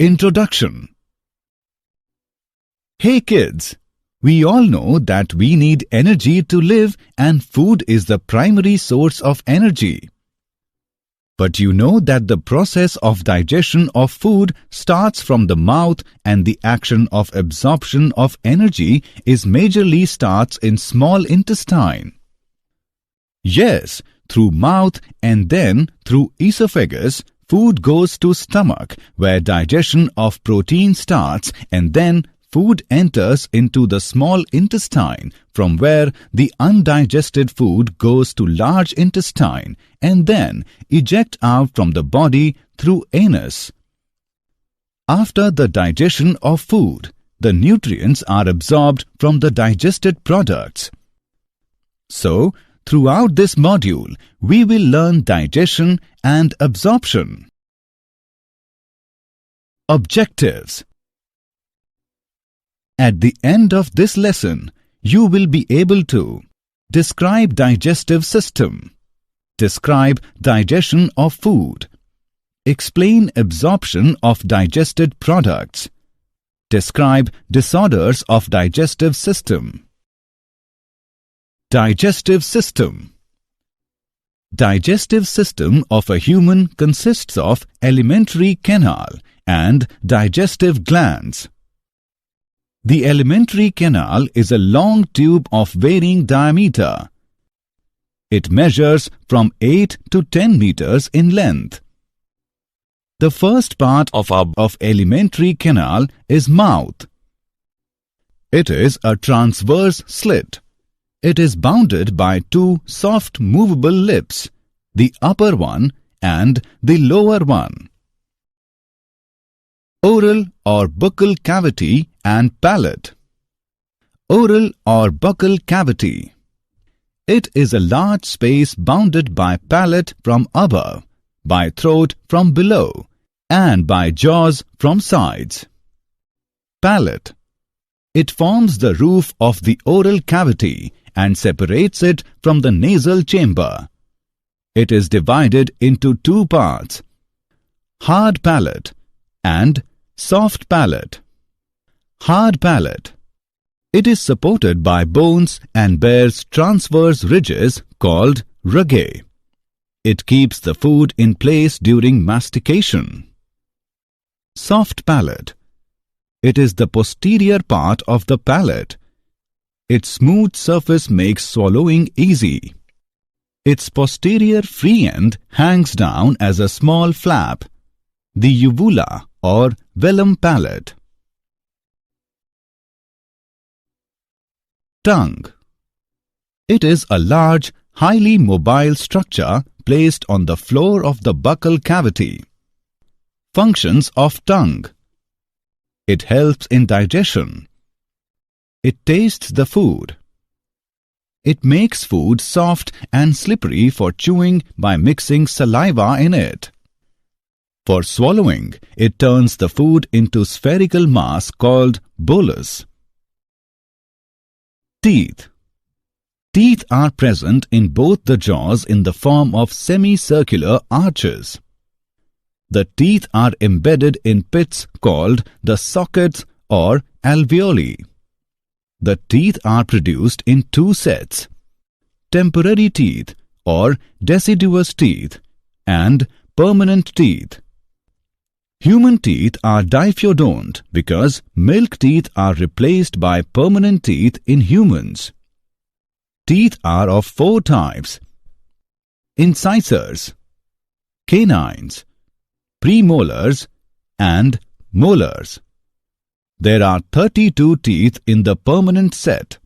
Introduction. Hey kids, we all know that we need energy to live and food is the primary source of energy. But you know that the process of digestion of food starts from the mouth and the action of absorption of energy is majorly starts in small intestine. Yes, through mouth and then through esophagus, food goes to stomach where digestion of protein starts and then food enters into the small intestine from where the undigested food goes to large intestine and then eject out from the body through anus. After the digestion of food, the nutrients are absorbed from the digested products. So, throughout this module, we will learn digestion and absorption. Objectives. At the end of this lesson, you will be able to describe digestive system, describe digestion of food, explain absorption of digested products, describe disorders of digestive system. Digestive system. Digestive system of a human consists of alimentary canal and digestive glands. The alimentary canal is a long tube of varying diameter. It measures from 8 to 10 meters in length. The first part of alimentary canal is mouth. It is a transverse slit. It is bounded by two soft movable lips, the upper one and the lower one. Oral or buccal cavity and palate. Oral or buccal cavity. It is a large space bounded by palate from above, by throat from below, and by jaws from sides. Palate. It forms the roof of the oral cavity and separates it from the nasal chamber. It is divided into two parts, hard palate and soft palate. Hard palate. It is supported by bones and bears transverse ridges called rugae. It keeps the food in place during mastication. Soft palate. It is the posterior part of the palate. Its smooth surface makes swallowing easy. Its posterior free end hangs down as a small flap, the uvula or velum palate. Tongue. It is a large, highly mobile structure placed on the floor of the buccal cavity. Functions of tongue. It helps in digestion. It tastes the food. It makes food soft and slippery for chewing by mixing saliva in it. For swallowing, it turns the food into spherical mass called bolus. Teeth. Teeth are present in both the jaws in the form of semicircular arches. The teeth are embedded in pits called the sockets or alveoli. The teeth are produced in two sets, temporary teeth or deciduous teeth and permanent teeth. Human teeth are diphyodont because milk teeth are replaced by permanent teeth in humans. Teeth are of four types: incisors, canines, premolars and molars. There are 32 teeth in the permanent set.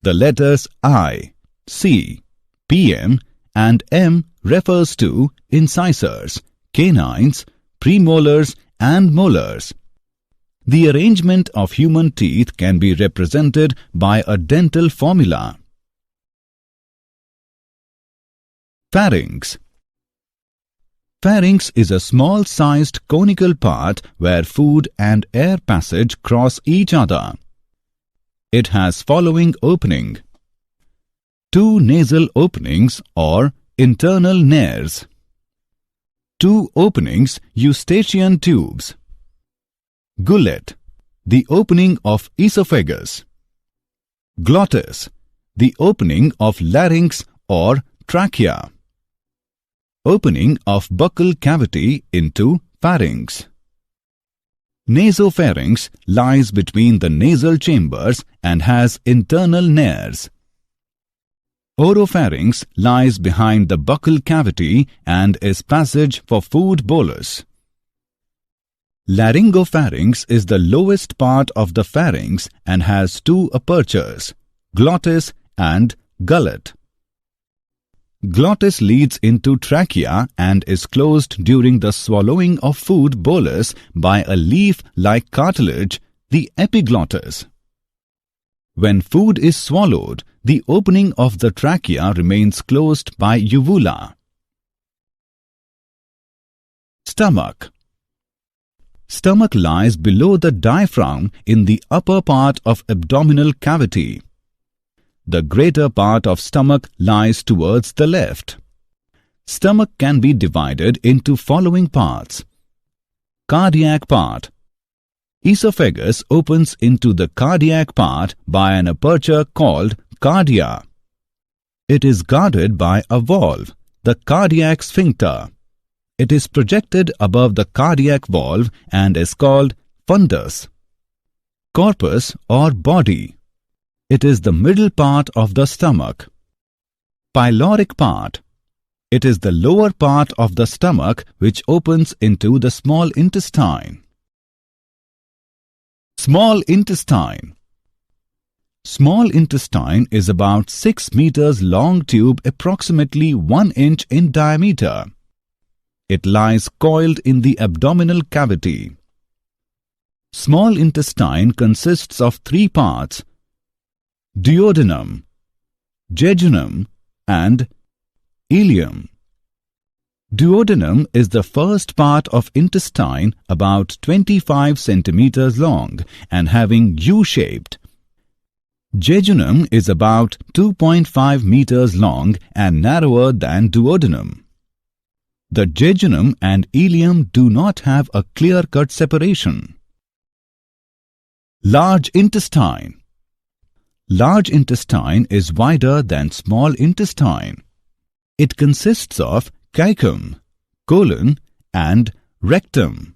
The letters I, C, PM and M refers to incisors, canines, premolars and molars. The arrangement of human teeth can be represented by a dental formula. Pharynx. Pharynx is a small-sized conical part where food and air passage cross each other. It has following opening: two nasal openings or internal nares, two openings eustachian tubes, Gullet, the opening of esophagus. Glottis, the opening of larynx or trachea. Opening of buccal cavity into pharynx. Nasopharynx lies between the nasal chambers and has internal nares. Oropharynx lies behind the buccal cavity and is passage for food bolus. Laryngopharynx is the lowest part of the pharynx and has two apertures, glottis and gullet. Glottis leads into trachea and is closed during the swallowing of food bolus by a leaf-like cartilage, the epiglottis. When food is swallowed, the opening of the trachea remains closed by uvula. Stomach. Stomach lies below the diaphragm in the upper part of abdominal cavity. The greater part of stomach lies towards the left. Stomach can be divided into following parts. Cardiac part. Esophagus opens into the cardiac part by an aperture called cardia. It is guarded by a valve, the cardiac sphincter. It is projected above the cardiac valve and is called fundus. Corpus or body. It is the middle part of the stomach. Pyloric part. It is the lower part of the stomach which opens into the small intestine. Small intestine. Small intestine is about 6 meters long tube approximately 1 inch in diameter. It lies coiled in the abdominal cavity. Small intestine consists of 3 parts: duodenum, jejunum and ileum. Duodenum is the first part of intestine about 25 centimeters long and having U-shaped. Jejunum is about 2.5 meters long and narrower than duodenum. The jejunum and ileum do not have a clear-cut separation. Large intestine. Large intestine is wider than small intestine. It consists of caecum, colon and rectum.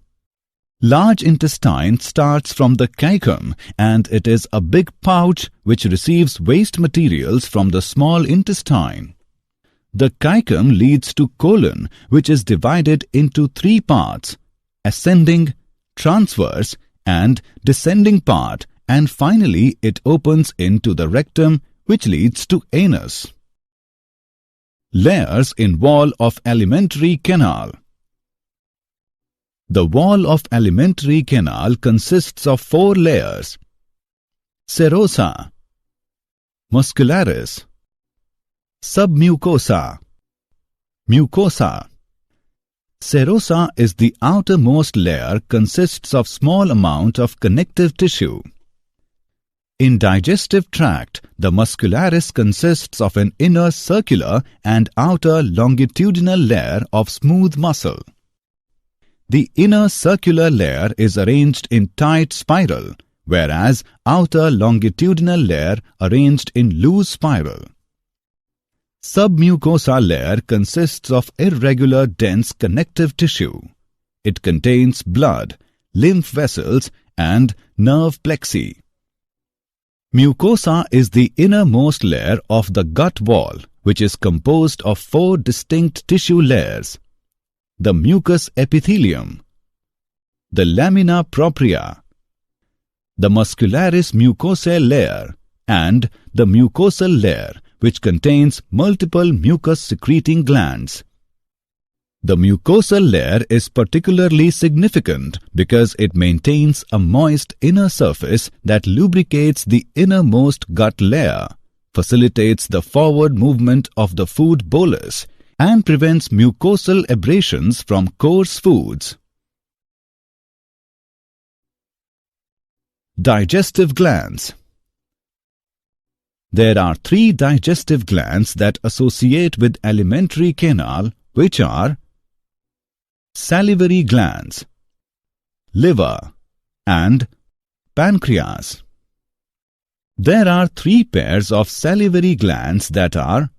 Large intestine starts from the caecum and it is a big pouch which receives waste materials from the small intestine. The caecum leads to colon, which is divided into 3 parts: ascending, transverse and descending part, and finally it opens into the rectum, which leads to anus. Layers in wall of alimentary canal. The wall of alimentary canal consists of 4 layers: serosa, muscularis, submucosa, mucosa. Serosa is the outermost layer, consists of small amount of connective tissue. In digestive tract, the muscularis consists of an inner circular and outer longitudinal layer of smooth muscle. The inner circular layer is arranged in tight spiral, whereas outer longitudinal layer arranged in loose spiral. Submucosa layer consists of irregular dense connective tissue. It contains blood, lymph vessels and nerve plexi. Mucosa is the innermost layer of the gut wall, which is composed of 4 distinct tissue layers: the mucous epithelium, the lamina propria, the muscularis mucosae layer, and the mucosal layer, which contains multiple mucus-secreting glands. The mucosal layer is particularly significant because it maintains a moist inner surface that lubricates the innermost gut layer, facilitates the forward movement of the food bolus, and prevents mucosal abrasions from coarse foods. Digestive glands. There are 3 digestive glands that associate with alimentary canal, which are salivary glands, liver, and pancreas. There are three pairs of salivary glands that are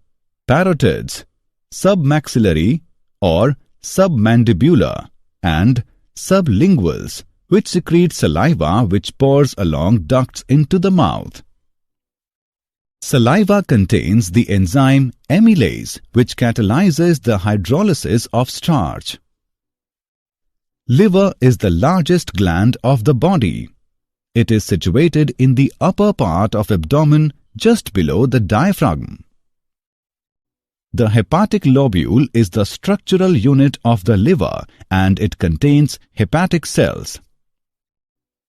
parotids, submaxillary or submandibular, and sublinguals, which secrete saliva which pours along ducts into the mouth. Saliva contains the enzyme amylase, which catalyzes the hydrolysis of starch. Liver is the largest gland of the body. It is situated in the upper part of abdomen just below the diaphragm. The hepatic lobule is the structural unit of the liver and it contains hepatic cells.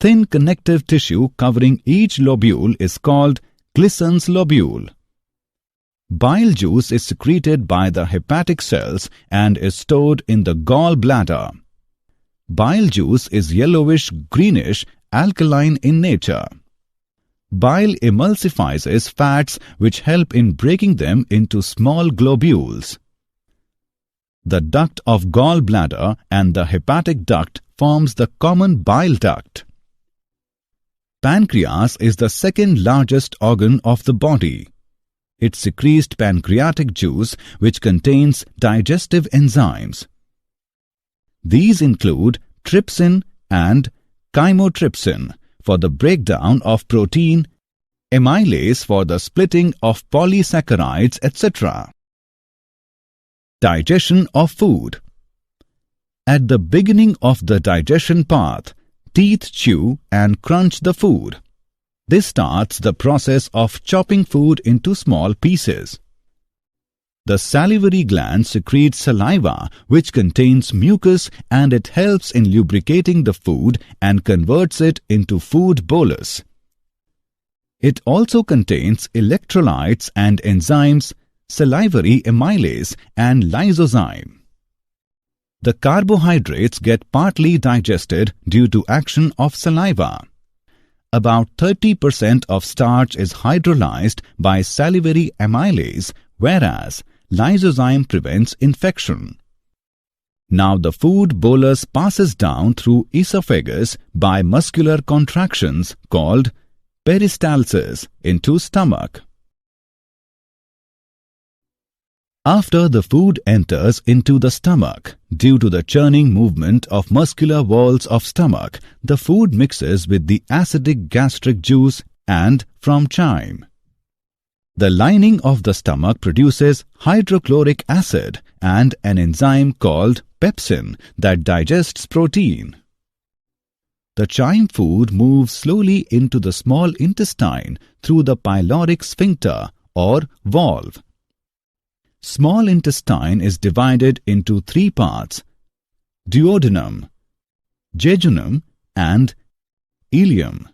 Thin connective tissue covering each lobule is called Glisson's lobule. Bile juice is secreted by the hepatic cells and is stored in the gallbladder. Bile juice is yellowish-greenish alkaline in nature. Bile emulsifies fats which help in breaking them into small globules. The duct of gallbladder and the hepatic duct forms the common bile duct. Pancreas is the second largest organ of the body. It secretes pancreatic juice which contains digestive enzymes. These include trypsin and chymotrypsin for the breakdown of protein, amylase for the splitting of polysaccharides, etc. Digestion of food. At the beginning of the digestion path, teeth chew and crunch the food. This starts the process of chopping food into small pieces. The salivary gland secretes saliva which contains mucus and it helps in lubricating the food and converts it into food bolus. It also contains electrolytes and enzymes, salivary amylase and lysozyme. The carbohydrates get partly digested due to action of saliva. About 30% of starch is hydrolyzed by salivary amylase, whereas lysozyme prevents infection. Now the food bolus passes down through esophagus by muscular contractions called peristalsis into stomach. After the food enters into the stomach, due to the churning movement of muscular walls of stomach, the food mixes with the acidic gastric juice and from chyme. The lining of the stomach produces hydrochloric acid and an enzyme called pepsin that digests protein. The chyme food moves slowly into the small intestine through the pyloric sphincter or valve. Small intestine is divided into three parts: duodenum, jejunum and ileum.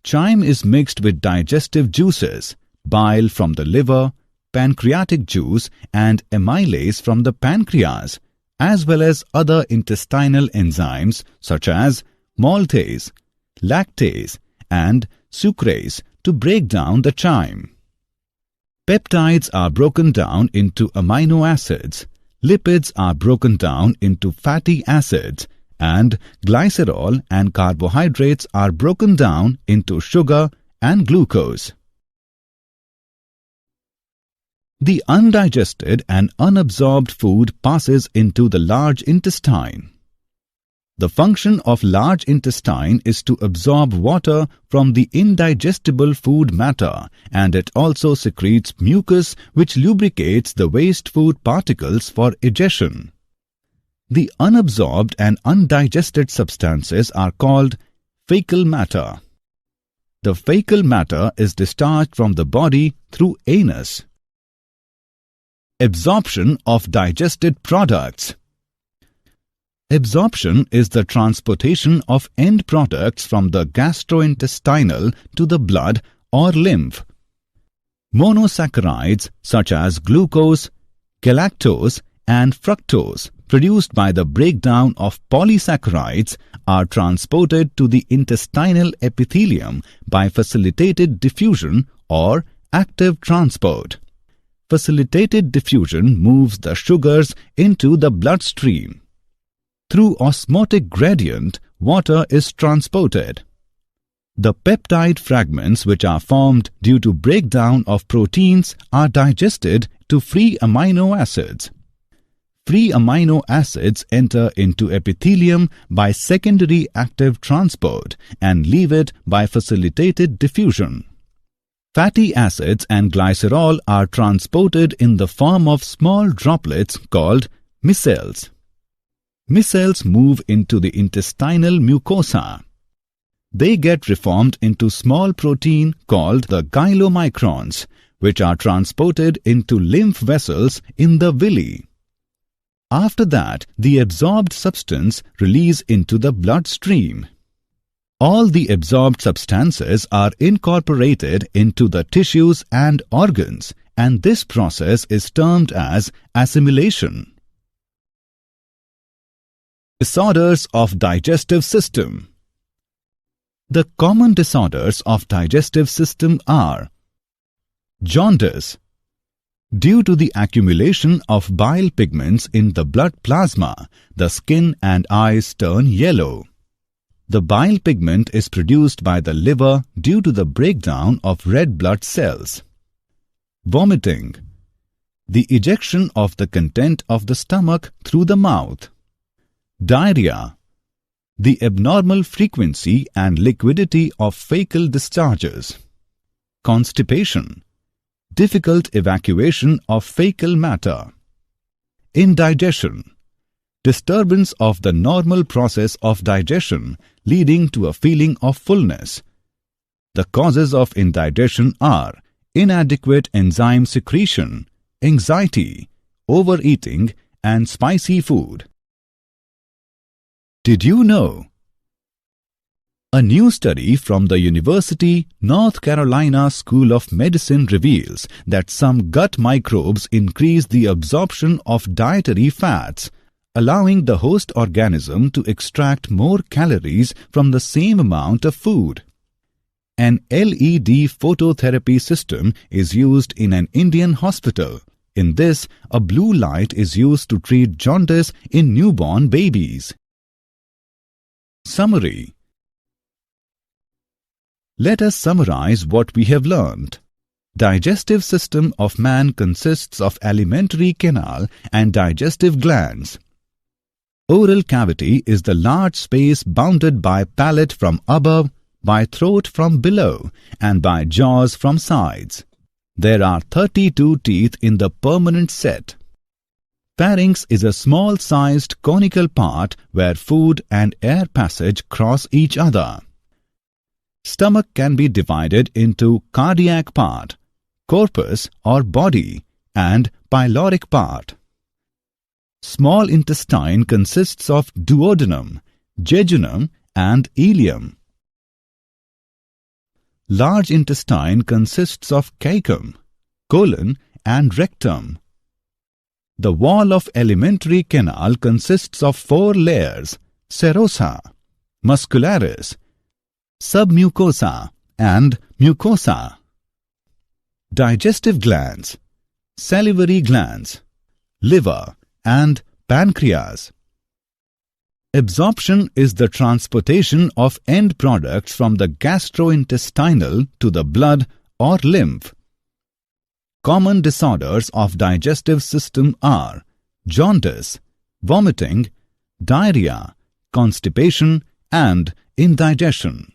Chyme is mixed with digestive juices, bile from the liver, pancreatic juice and amylase from the pancreas, as well as other intestinal enzymes such as maltase, lactase and sucrase to break down the chyme. Peptides are broken down into amino acids, lipids are broken down into fatty acids, and glycerol and carbohydrates are broken down into sugar and glucose. The undigested and unabsorbed food passes into the large intestine. The function of large intestine is to absorb water from the indigestible food matter, and it also secretes mucus which lubricates the waste food particles for egestion. The unabsorbed and undigested substances are called fecal matter. The fecal matter is discharged from the body through anus. Absorption of digested products. Absorption is the transportation of end products from the gastrointestinal to the blood or lymph. Monosaccharides such as glucose, galactose and fructose produced by the breakdown of polysaccharides are transported to the intestinal epithelium by facilitated diffusion or active transport. Facilitated diffusion moves the sugars into the bloodstream. Through osmotic gradient, water is transported. The peptide fragments which are formed due to breakdown of proteins are digested to free amino acids. Free amino acids enter into epithelium by secondary active transport and leave it by facilitated diffusion. Fatty acids and glycerol are transported in the form of small droplets called micelles. Micelles move into the intestinal mucosa. They get reformed into small protein called the chylomicrons, which are transported into lymph vessels in the villi. After that, the absorbed substance releases into the bloodstream. All the absorbed substances are incorporated into the tissues and organs, and this process is termed as assimilation. Disorders of digestive system. The common disorders of digestive system are jaundice, due to the accumulation of bile pigments in the blood plasma, the skin and eyes turn yellow. The bile pigment is produced by the liver due to the breakdown of red blood cells. Vomiting, the ejection of the content of the stomach through the mouth. Diarrhea, the abnormal frequency and liquidity of fecal discharges. Constipation, difficult evacuation of fecal matter. Indigestion, disturbance of the normal process of digestion leading to a feeling of fullness. The causes of indigestion are inadequate enzyme secretion, anxiety, overeating, and spicy food. Did you know? A new study from the University North Carolina School of Medicine reveals that some gut microbes increase the absorption of dietary fats, allowing the host organism to extract more calories from the same amount of food. An LED phototherapy system is used in an Indian hospital. In this, a blue light is used to treat jaundice in newborn babies. Summary. Let us summarize what we have learned. Digestive system of man consists of alimentary canal and digestive glands. Oral cavity is the large space bounded by palate from above, by throat from below, and by jaws from sides. There are 32 teeth in the permanent set. Pharynx is a small-sized conical part where food and air passage cross each other. Stomach can be divided into cardiac part, corpus or body, and pyloric part. Small intestine consists of duodenum, jejunum, and ileum. Large intestine consists of caecum, colon, and rectum. The wall of alimentary canal consists of 4 layers: serosa, muscularis, submucosa, and mucosa. Digestive glands, salivary glands, liver, and pancreas. Absorption is the transportation of end products from the gastrointestinal to the blood or lymph. Common disorders of digestive system are jaundice, vomiting, diarrhea, constipation, and indigestion.